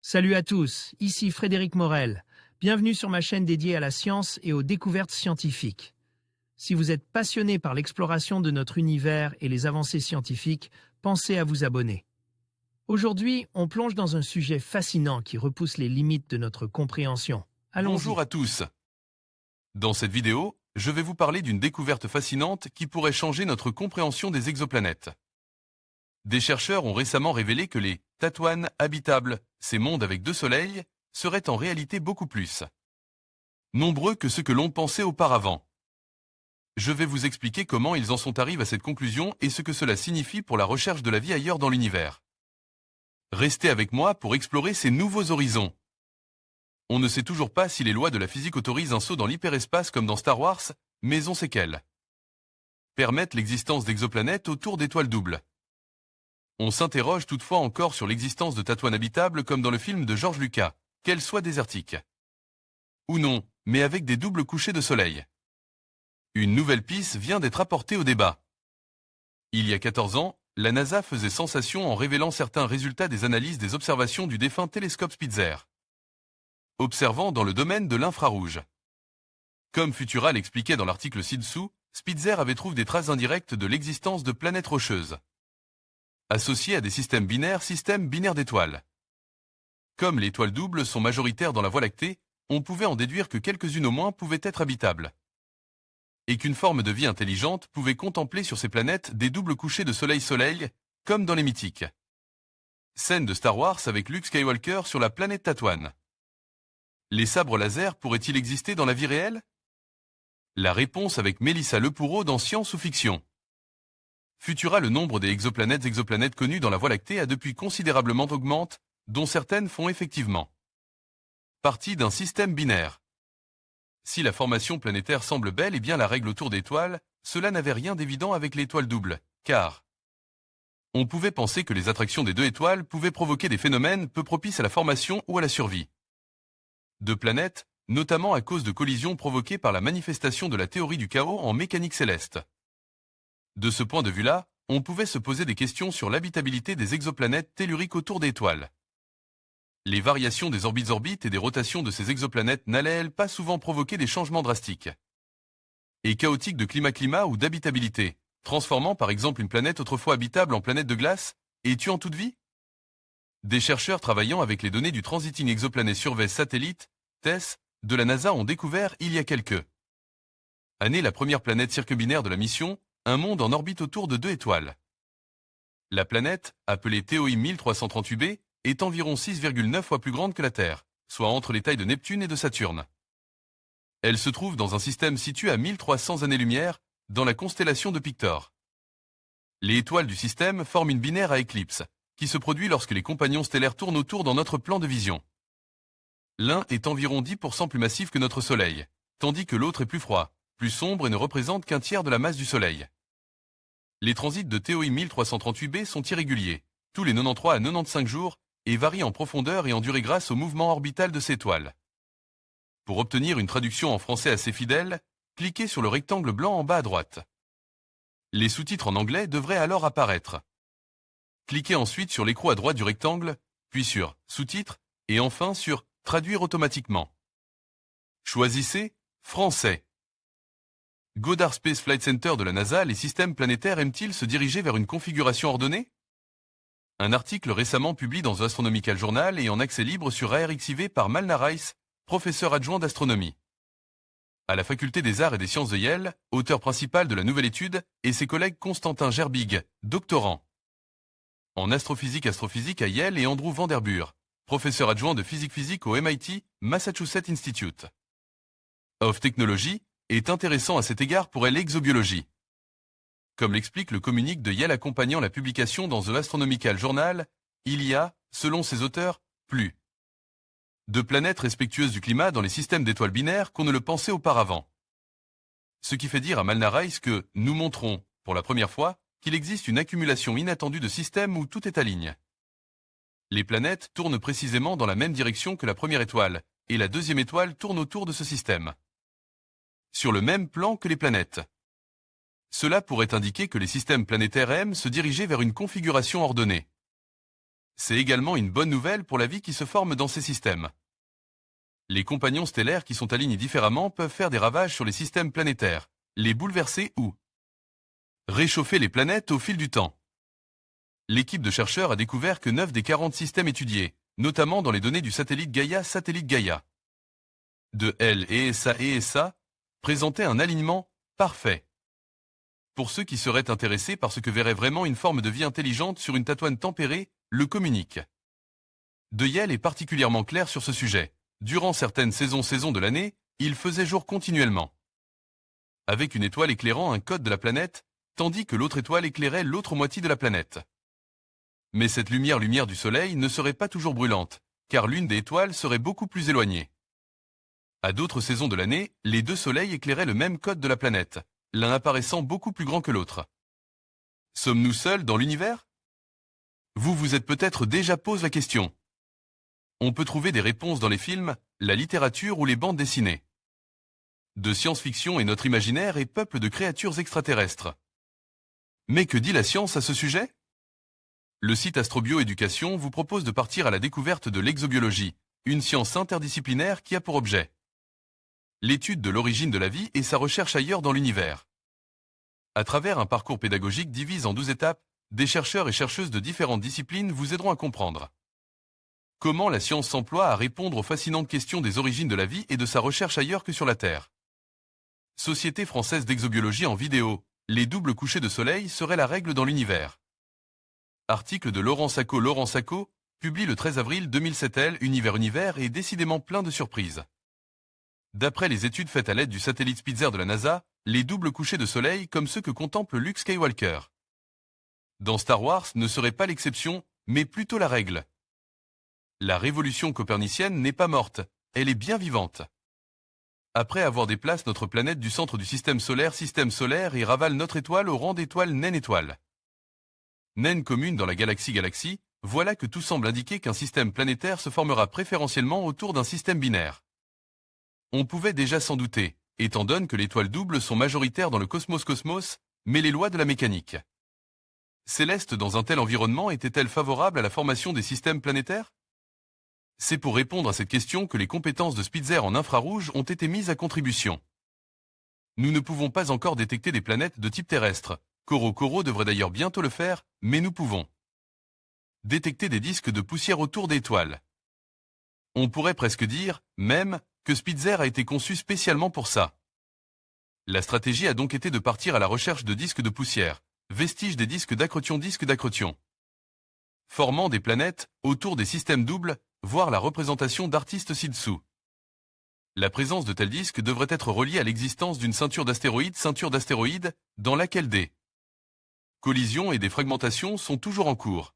Salut à tous, ici Frédéric Morel. Bienvenue sur ma chaîne dédiée à la science et aux découvertes scientifiques. Si vous êtes passionné par l'exploration de notre univers et les avancées scientifiques, pensez à vous abonner. Aujourd'hui, on plonge dans un sujet fascinant qui repousse les limites de notre compréhension. Bonjour Allons-y. à tous. Dans cette vidéo, je vais vous parler d'une découverte fascinante qui pourrait changer notre compréhension des exoplanètes. Des chercheurs ont récemment révélé que les Tatuanes habitables, ces mondes avec 2 soleils, seraient en réalité beaucoup plus nombreux que ce que l'on pensait auparavant. Je vais vous expliquer comment ils en sont arrivés à cette conclusion et ce que cela signifie pour la recherche de la vie ailleurs dans l'univers. Restez avec moi pour explorer ces nouveaux horizons. On ne sait toujours pas si les lois de la physique autorisent un saut dans l'hyperespace comme dans Star Wars, mais on sait qu'elles permettent l'existence d'exoplanètes autour d'étoiles doubles. On s'interroge toutefois encore sur l'existence de Tatuanes habitables comme dans le film de George Lucas, qu'elles soient désertiques ou non, mais avec des doubles couchers de soleil. Une nouvelle piste vient d'être apportée au débat. Il y a 14 ans, la NASA faisait sensation en révélant certains résultats des analyses des observations du défunt télescope Spitzer, observant dans le domaine de l'infrarouge. Comme Futura l'expliquait dans l'article ci-dessous, Spitzer avait trouvé des traces indirectes de l'existence de planètes rocheuses, associées à des systèmes binaires d'étoiles. Comme les étoiles doubles sont majoritaires dans la Voie lactée, on pouvait en déduire que quelques-unes au moins pouvaient être habitables, et qu'une forme de vie intelligente pouvait contempler sur ces planètes des doubles couchers de soleil-soleil, comme dans les mythiques scènes de Star Wars avec Luke Skywalker sur la planète Tatooine. Les sabres laser pourraient-ils exister dans la vie réelle? La réponse avec Mélissa Lepoureau dans Science ou Fiction. Futura, le nombre des exoplanètes connues dans la Voie lactée a depuis considérablement augmenté, dont certaines font effectivement partie d'un système binaire. Si la formation planétaire semble bel et bien la règle autour d'étoiles, cela n'avait rien d'évident avec l'étoile double, car on pouvait penser que les attractions des 2 étoiles pouvaient provoquer des phénomènes peu propices à la formation ou à la survie de planètes, notamment à cause de collisions provoquées par la manifestation de la théorie du chaos en mécanique céleste. De ce point de vue-là, on pouvait se poser des questions sur l'habitabilité des exoplanètes telluriques autour d'étoiles. Les variations des orbites et des rotations de ces exoplanètes n'allaient-elles pas souvent provoquer des changements drastiques et chaotiques de climat ou d'habitabilité, transformant par exemple une planète autrefois habitable en planète de glace et tuant toute vie? Des chercheurs travaillant avec les données du Transiting Exoplanet Survey Satellite, TESS, de la NASA ont découvert il y a quelques années la première planète circumbinaire de la mission, un monde en orbite autour de 2 étoiles. La planète, appelée TOI 1338b, est environ 6,9 fois plus grande que la Terre, soit entre les tailles de Neptune et de Saturne. Elle se trouve dans un système situé à 1300 années-lumière, dans la constellation de Pictor. Les étoiles du système forment une binaire à éclipse, qui se produit lorsque les compagnons stellaires tournent autour dans notre plan de vision. L'un est environ 10% plus massif que notre Soleil, tandis que l'autre est plus froid, plus sombre et ne représente qu'un tiers de la masse du Soleil. Les transits de TOI 1338b sont irréguliers, tous les 93 à 95 jours, et varient en profondeur et en durée grâce au mouvement orbital de ces étoiles. Pour obtenir une traduction en français assez fidèle, cliquez sur le rectangle blanc en bas à droite. Les sous-titres en anglais devraient alors apparaître. Cliquez ensuite sur l'écrou à droite du rectangle, puis sur Sous-titres, et enfin sur Traduire automatiquement. Choisissez Français. Goddard Space Flight Center de la NASA, les systèmes planétaires aiment-ils se diriger vers une configuration ordonnée? Un article récemment publié dans The Astronomical Journal et en accès libre sur ARXIV par Malna Rice, professeur adjoint d'astronomie à la faculté des arts et des sciences de Yale, auteur principal de la nouvelle étude, et ses collègues Constantin Gerbig, doctorant en astrophysique à Yale et Andrew Vanderburg, professeur adjoint de physique au MIT, Massachusetts Institute of Technology, est intéressant à cet égard pour l'exobiologie. Comme l'explique le communiqué de Yale accompagnant la publication dans The Astronomical Journal, il y a, selon ses auteurs, plus de planètes respectueuses du climat dans les systèmes d'étoiles binaires qu'on ne le pensait auparavant. Ce qui fait dire à Malna Rice que nous montrons, pour la première fois, qu'il existe une accumulation inattendue de systèmes où tout est aligné. Les planètes tournent précisément dans la même direction que la première étoile, et la deuxième étoile tourne autour de ce système, sur le même plan que les planètes. Cela pourrait indiquer que les systèmes planétaires aiment se diriger vers une configuration ordonnée. C'est également une bonne nouvelle pour la vie qui se forme dans ces systèmes. Les compagnons stellaires qui sont alignés différemment peuvent faire des ravages sur les systèmes planétaires, les bouleverser ou réchauffer les planètes au fil du temps. L'équipe de chercheurs a découvert que 9 des 40 systèmes étudiés, notamment dans les données du satellite Gaia, de ESA, présentaient un alignement parfait. Pour ceux qui seraient intéressés par ce que verrait vraiment une forme de vie intelligente sur une Tatooine tempérée, le communique. De Yale est particulièrement clair sur ce sujet. Durant certaines saisons de l'année, il faisait jour continuellement, avec une étoile éclairant un code de la planète, tandis que l'autre étoile éclairait l'autre moitié de la planète. Mais cette lumière du Soleil ne serait pas toujours brûlante, car l'une des étoiles serait beaucoup plus éloignée. À d'autres saisons de l'année, les deux soleils éclairaient le même code de la planète, l'un apparaissant beaucoup plus grand que l'autre. Sommes-nous seuls dans l'univers? Vous vous êtes peut-être déjà posé la question. On peut trouver des réponses dans les films, la littérature ou les bandes dessinées. De science-fiction et notre imaginaire est peuple de créatures extraterrestres. Mais que dit la science à ce sujet? Le site Astrobio-Éducation vous propose de partir à la découverte de l'exobiologie, une science interdisciplinaire qui a pour objet l'étude de l'origine de la vie et sa recherche ailleurs dans l'univers. À travers un parcours pédagogique divisé en 12 étapes, des chercheurs et chercheuses de différentes disciplines vous aideront à comprendre comment la science s'emploie à répondre aux fascinantes questions des origines de la vie et de sa recherche ailleurs que sur la Terre. Société française d'exobiologie en vidéo, les doubles couchers de soleil seraient la règle dans l'univers. Article de Laurent Sacco, publié le 13 avril 2007. Univers est décidément plein de surprises. D'après les études faites à l'aide du satellite Spitzer de la NASA, les doubles couchers de soleil comme ceux que contemple Luke Skywalker dans Star Wars ne seraient pas l'exception, mais plutôt la règle. La révolution copernicienne n'est pas morte, elle est bien vivante. Après avoir déplacé notre planète du centre du système solaire et ravale notre étoile au rang d'étoile naine-étoile. Naine commune dans la galaxie, voilà que tout semble indiquer qu'un système planétaire se formera préférentiellement autour d'un système binaire. On pouvait déjà s'en douter, étant donné que les étoiles doubles sont majoritaires dans le cosmos, mais les lois de la mécanique céleste dans un tel environnement étaient-elles favorables à la formation des systèmes planétaires? C'est pour répondre à cette question que les compétences de Spitzer en infrarouge ont été mises à contribution. Nous ne pouvons pas encore détecter des planètes de type terrestre. Coro devrait d'ailleurs bientôt le faire, mais nous pouvons détecter des disques de poussière autour d'étoiles. On pourrait presque dire, même, que Spitzer a été conçu spécialement pour ça. La stratégie a donc été de partir à la recherche de disques de poussière, vestiges des disques d'acrotion, formant des planètes autour des systèmes doubles, voire la représentation d'artistes ci-dessous. La présence de tels disques devrait être reliée à l'existence d'une ceinture d'astéroïdes, dans laquelle des collisions et des fragmentations sont toujours en cours.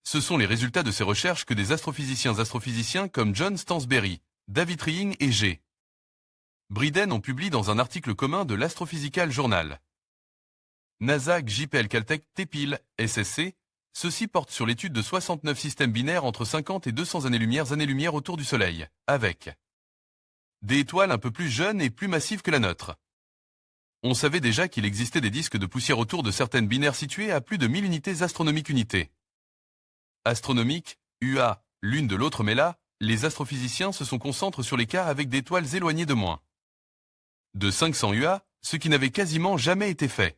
Ce sont les résultats de ces recherches que des astrophysiciens comme John Stansberry, David Trying et G. Briden ont publié dans un article commun de l'Astrophysical Journal. NASA JPL Caltech TEPIL SSC. Ceci porte sur l'étude de 69 systèmes binaires entre 50 et 200 années-lumière autour du Soleil, avec des étoiles un peu plus jeunes et plus massives que la nôtre. On savait déjà qu'il existait des disques de poussière autour de certaines binaires situées à plus de 1000 unités astronomiques. Astronomiques, UA, l'une de l'autre, mais là, les astrophysiciens se sont concentrés sur les cas avec des étoiles éloignées de moins de 500 UA, ce qui n'avait quasiment jamais été fait.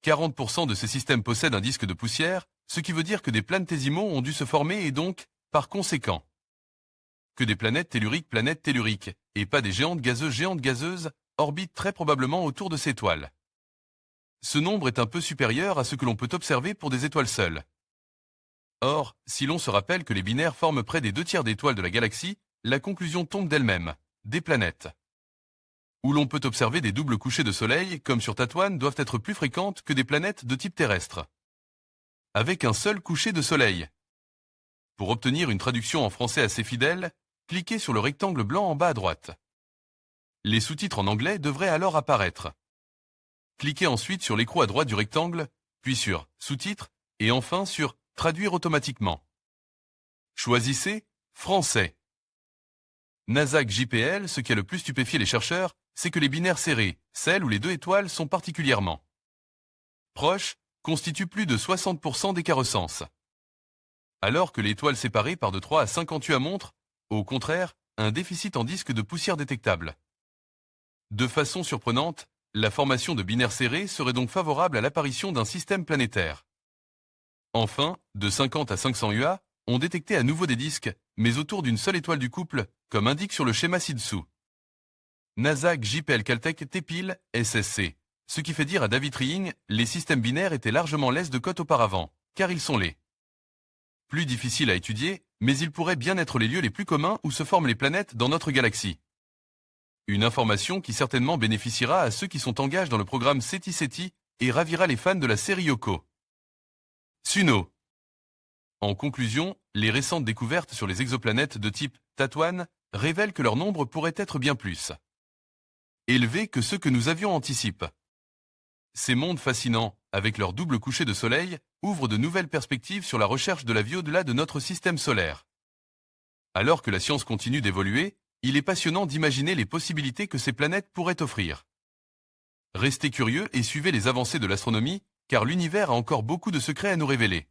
40% de ces systèmes possèdent un disque de poussière, ce qui veut dire que des planétésimaux ont dû se former et donc, par conséquent, que des planètes telluriques, et pas des géantes gazeuses, orbitent très probablement autour de ces étoiles. Ce nombre est un peu supérieur à ce que l'on peut observer pour des étoiles seules. Or, si l'on se rappelle que les binaires forment près des 2/3 des étoiles de la galaxie, la conclusion tombe d'elle-même. Des planètes où l'on peut observer des doubles couchers de soleil, comme sur Tatooine, doivent être plus fréquentes que des planètes de type terrestre, avec un seul coucher de soleil. Pour obtenir une traduction en français assez fidèle, cliquez sur le rectangle blanc en bas à droite. Les sous-titres en anglais devraient alors apparaître. Cliquez ensuite sur l'écrou à droite du rectangle, puis sur Sous-titres, et enfin sur Traduire automatiquement. Choisissez Français. NASA JPL, ce qui a le plus stupéfié les chercheurs, c'est que les binaires serrés, celles où les deux étoiles sont particulièrement proches, constituent plus de 60% des caressence. alors que l'étoile séparée par de 3 à 50 UA montre, au contraire, un déficit en disque de poussière détectable. De façon surprenante, la formation de binaires serrés serait donc favorable à l'apparition d'un système planétaire. Enfin, de 50 à 500 UA, on détectait à nouveau des disques, mais autour d'une seule étoile du couple, comme indique sur le schéma ci-dessous. NASA JPL Caltech TEPIL SSC. Ce qui fait dire à David Trying, les systèmes binaires étaient largement laids de cote auparavant, car ils sont laids. Plus difficile à étudier, mais ils pourraient bien être les lieux les plus communs où se forment les planètes dans notre galaxie. Une information qui certainement bénéficiera à ceux qui sont engagés dans le programme SETI et ravira les fans de la série Yoko. Suno. En conclusion, les récentes découvertes sur les exoplanètes de type Tatooine révèlent que leur nombre pourrait être bien plus élevé que ceux que nous avions anticipés. Ces mondes fascinants, avec leur double coucher de soleil, ouvrent de nouvelles perspectives sur la recherche de la vie au-delà de notre système solaire. Alors que la science continue d'évoluer, il est passionnant d'imaginer les possibilités que ces planètes pourraient offrir. Restez curieux et suivez les avancées de l'astronomie, car l'univers a encore beaucoup de secrets à nous révéler.